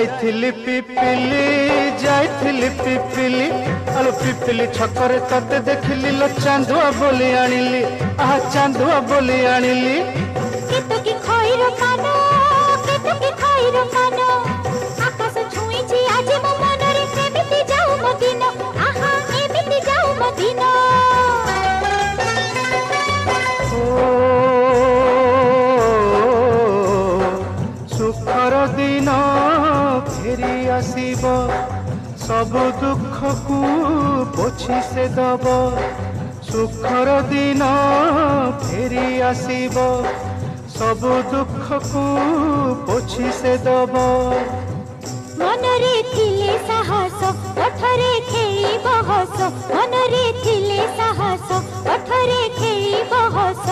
जाइथिली पिपिली आलो पिपिली छकरे तते देखिली लो चांदुआ बोली आनिली आहा चांदुआ बोली आनिली केतो की खइरो कानो आकाश छुईची आज मो मनरे एमिति जाऊ मो दिन आहा एमिति जाऊ मो दिन सुखर दिन फेरी आसीब सब दुख को पोछि से दब सुखर दिन फेरी आसीब सब दुख को पोछि से दब मनरे थिले साहस ओठरे खेली बहस मनरे थिले साहस ओठरे खेली बहस